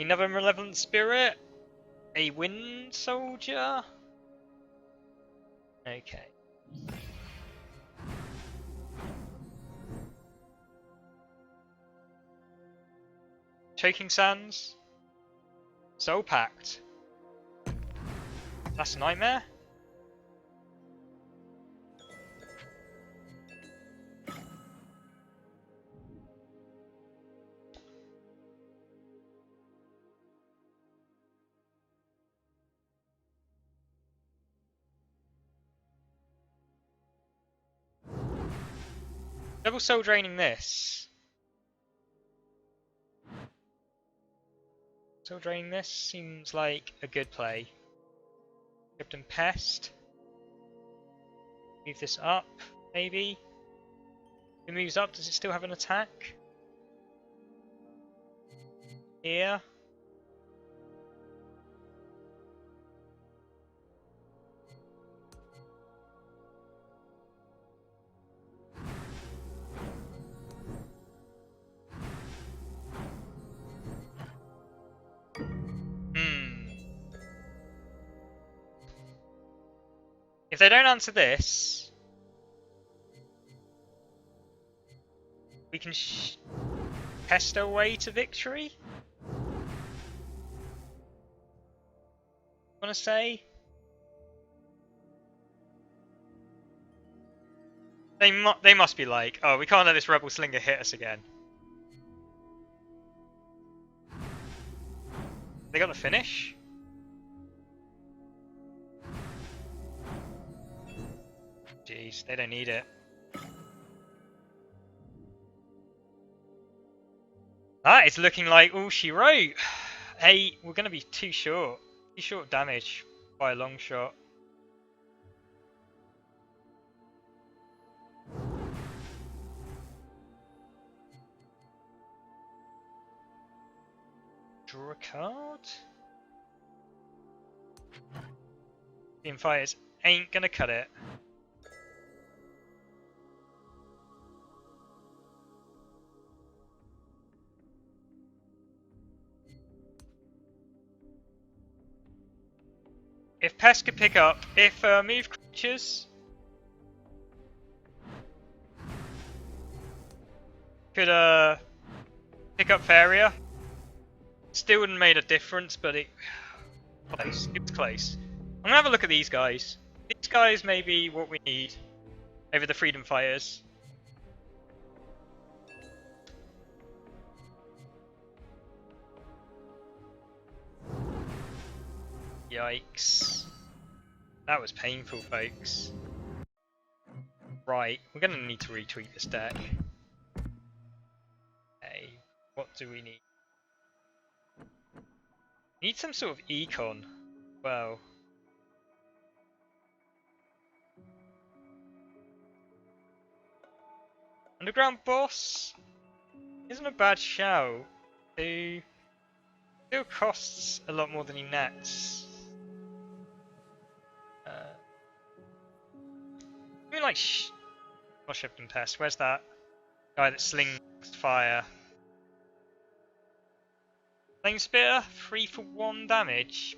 Another malevolent spirit. A wind soldier. Okay. Choking Sands. Soul Pact. That's a nightmare. Double soul draining this. Soul draining this seems like a good play. Captain Pest. Move this up, maybe. If it moves up, does it still have an attack? Here. If they don't answer this, we can pest our way to victory. I want to say they must be like, oh, we can't let this rebel slinger hit us again. They got the finish. Jeez, they don't need it. That is looking like all she wrote. Hey, we're going to be too short. Too short damage by a long shot. Draw a card? The Fighters ain't going to cut it. If Pest could pick up, if move creatures could pick up Faeria, still wouldn't have made a difference, but it was close. I'm gonna have a look at these guys. These guys may be what we need over the Freedom Fighters. Yikes. That was painful, folks. Right, we're going to need to retweet this deck. Okay, what do we need? Need some sort of econ. Well. Underground Boss isn't a bad shout. It still costs a lot more than he nets. I mean, like, Shipton Pest. Where's that guy that slings fire? Flame Spitter, 3 for 1 damage.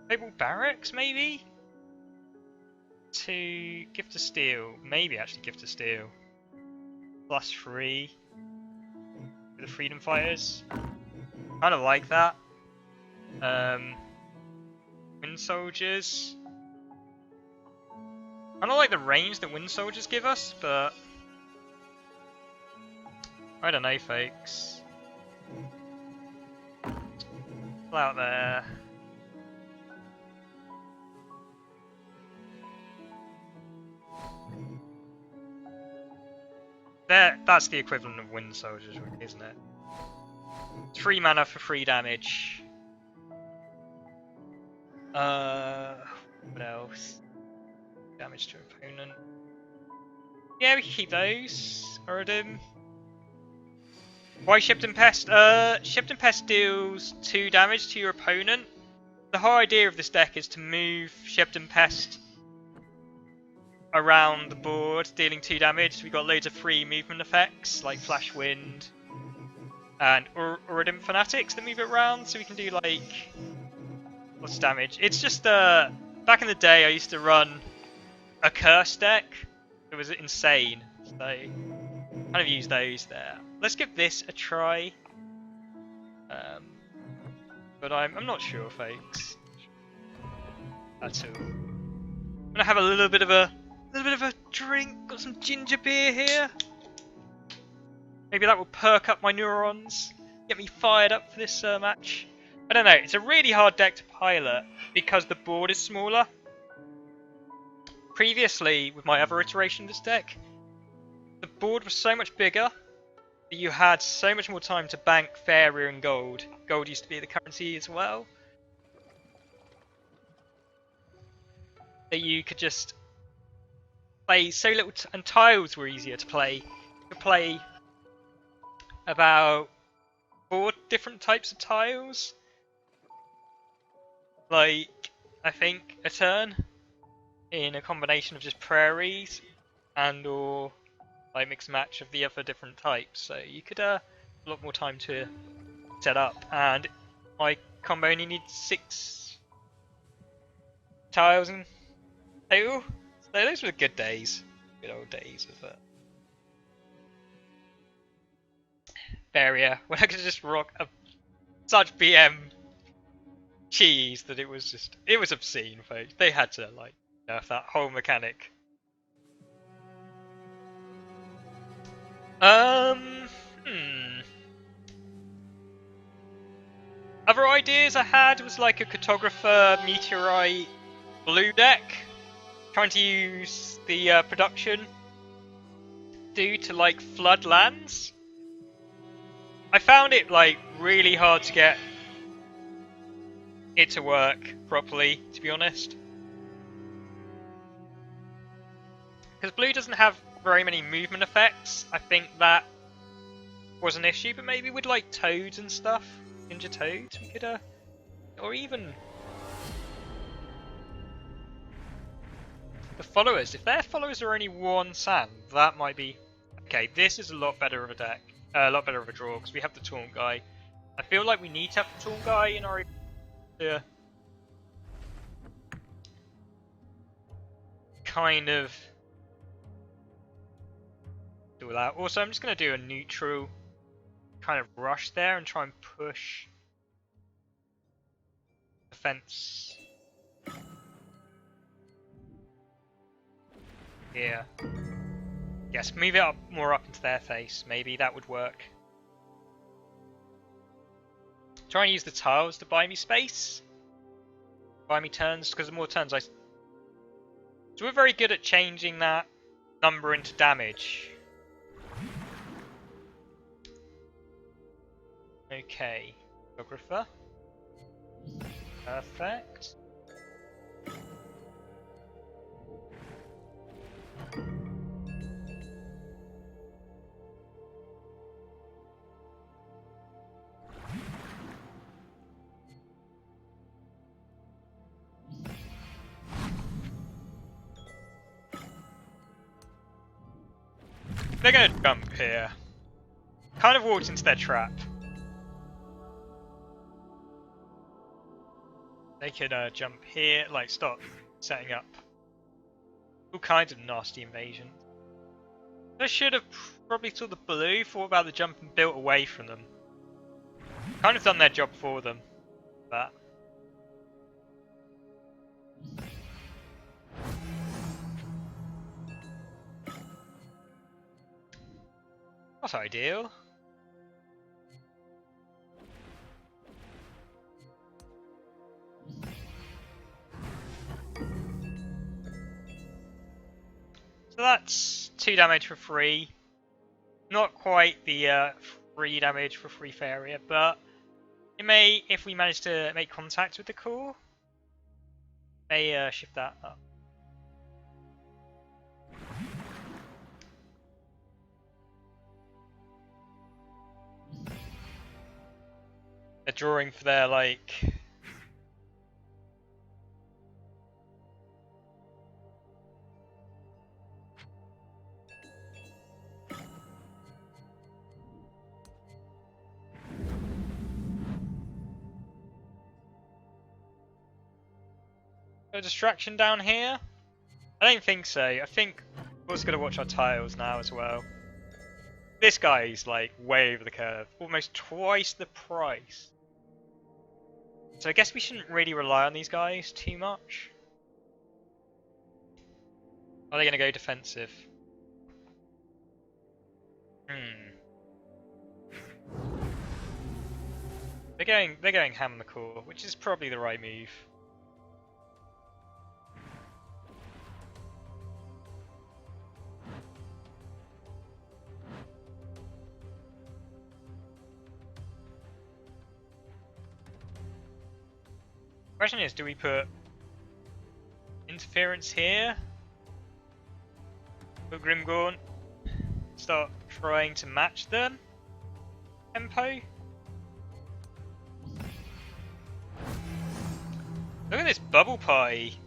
Fable Barracks, maybe? To Gift of Steel. Maybe actually Gift of Steel. +3 for the Freedom Fighters. Kind of like that. Wind Soldiers. I don't like the range that Wind Soldiers give us, but I don't know, folks. Pull out there. That's the equivalent of Wind Soldiers, isn't it? 3 mana for 3 damage. What else? Damage to opponent. Yeah, we can keep those. Orodim. Why Shipton Pest? Shipton Pest deals 2 damage to your opponent. The whole idea of this deck is to move Shipton Pest around the board, dealing 2 damage. We've got loads of free movement effects, like Flash Wind, and Uridim Fanatics that move it around, so we can do like lots of damage. It's just back in the day I used to run a curse deck. It was insane, so kind of use those there. Let's give this a try. But I'm not sure, folks. At all. I'm gonna have a little bit of a drink. Got some ginger beer here. Maybe that will perk up my neurons, get me fired up for this match. I don't know. It's a really hard deck to pilot because the board is smaller. Previously, with my other iteration of this deck, the board was so much bigger that you had so much more time to bank Faeria and gold. Gold used to be the currency as well. That you could just play so little, and tiles were easier to play. You could play about 4 different types of tiles. Like, I think a turn in a combination of just prairies and or like mixed match of the other different types. So you could a lot more time to set up, and my combo only needs 6 tiles in total. So those were good days. Good old days of Faeria, when I could just rock such BM cheese that it was obscene, folks. They had to like nerf that whole mechanic. Other ideas I had was like a cartographer meteorite blue deck, trying to use the production due to like flood lands. I found it like really hard to get it to work properly, to be honest, because blue doesn't have very many movement effects. I think that was an issue, but maybe with like toads and stuff, ninja toads, we could or even the followers. If their followers are only 1 sand, that might be okay. This is a lot better of a deck, a lot better of a draw, because we have the taunt guy. I feel like we need to have the taunt guy in our kind of do that. Also, I'm just going to do a neutral kind of rush there and try and push the fence. Yeah. Yes, move it up more up into their face. Maybe that would work. Try and use the tiles to buy me space. Buy me turns, because the more turns I... So we're very good at changing that number into damage. Okay, photographer. Perfect. They're gonna jump here. Kind of walked into their trap. They could jump here, like stop setting up all kinds of nasty invasion. I should have probably saw the blue, thought about the jump and built away from them. Kind of done their job for them, but not ideal. So that's 2 damage for free. Not quite the 3 damage for free Faeria, but it may, if we manage to make contact with the core, may shift that up. They're drawing for their like... A distraction down here? I don't think so. I think we're also going to watch our tiles now as well. This guy's like way over the curve. Almost twice the price. So I guess we shouldn't really rely on these guys too much. Are they going to go defensive? They're going ham on the core, which is probably the right move. Question is, do we put interference here? Put Grimgaunt, start trying to match them? Tempo? Look at this bubble party.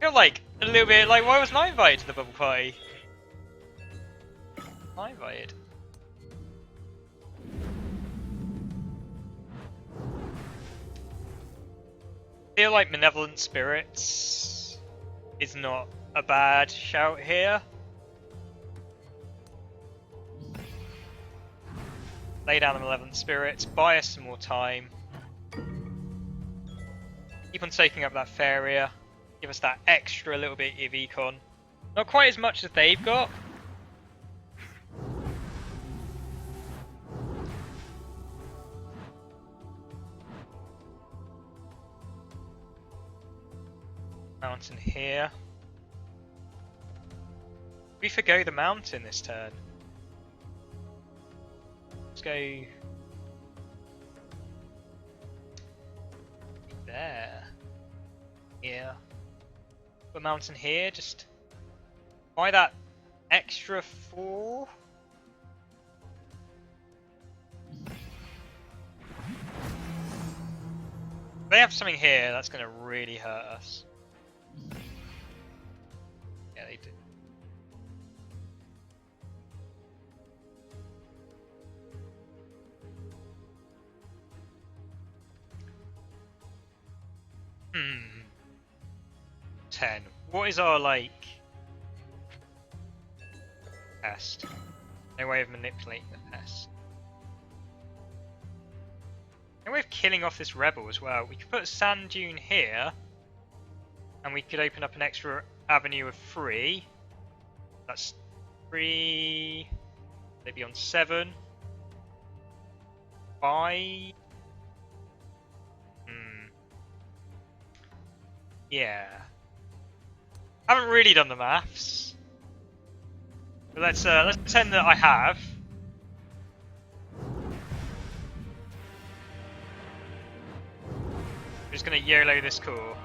I feel like a little bit like, why wasn't I invited to the bubble party? I invited. I feel like Malevolent Spirits is not a bad shout here. Lay down the Malevolent Spirits, buy us some more time. Keep on taking up that Faeria. Give us that extra little bit of econ. Not quite as much as they've got. Mountain here. We forgo the mountain this turn. Let's go there. Yeah. Put mountain here, just buy that extra 4. If they have something here, that's gonna really hurt us. Yeah, they do. Hmm. 10. What is our, like, pest? No way of manipulating the pest. No way of killing off this rebel as well. We could put a sand dune here, and we could open up an extra avenue of 3. That's 3. Maybe on 7. 5. Yeah. Haven't really done the maths. But let's pretend that I have. I'm just gonna YOLO this core.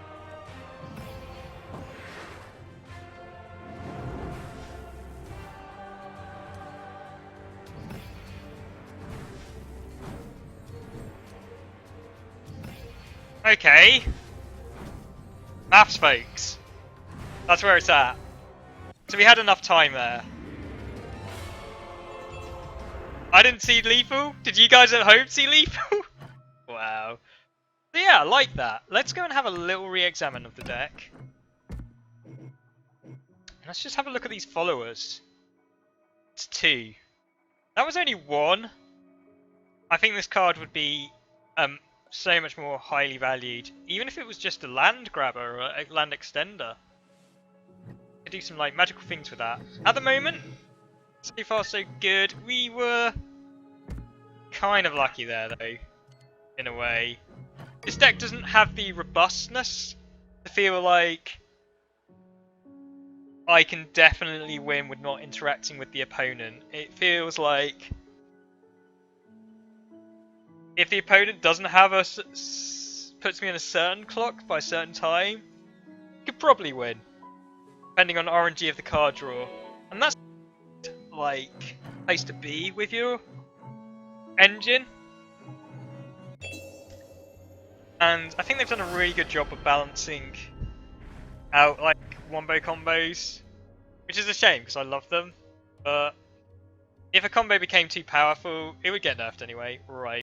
Okay. Maths, folks. That's where it's at. So we had enough time there. I didn't see lethal. Did you guys at home see lethal? Wow. So yeah, I like that. Let's go and have a little re-examine of the deck. Let's just have a look at these followers. It's 2. That was only 1. I think this card would be so much more highly valued, even if it was just a land grabber or a land extender. Could do some like magical things with that. At the moment, so far so good. We were kind of lucky there though, in a way. This deck doesn't have the robustness to feel like I can definitely win with not interacting with the opponent. It feels like if the opponent doesn't have puts me in a certain clock by a certain time, you could probably win, depending on RNG of the card draw. And that's like place to be with your engine. And I think they've done a really good job of balancing out like wombo combos, which is a shame because I love them. But if a combo became too powerful, it would get nerfed anyway, right?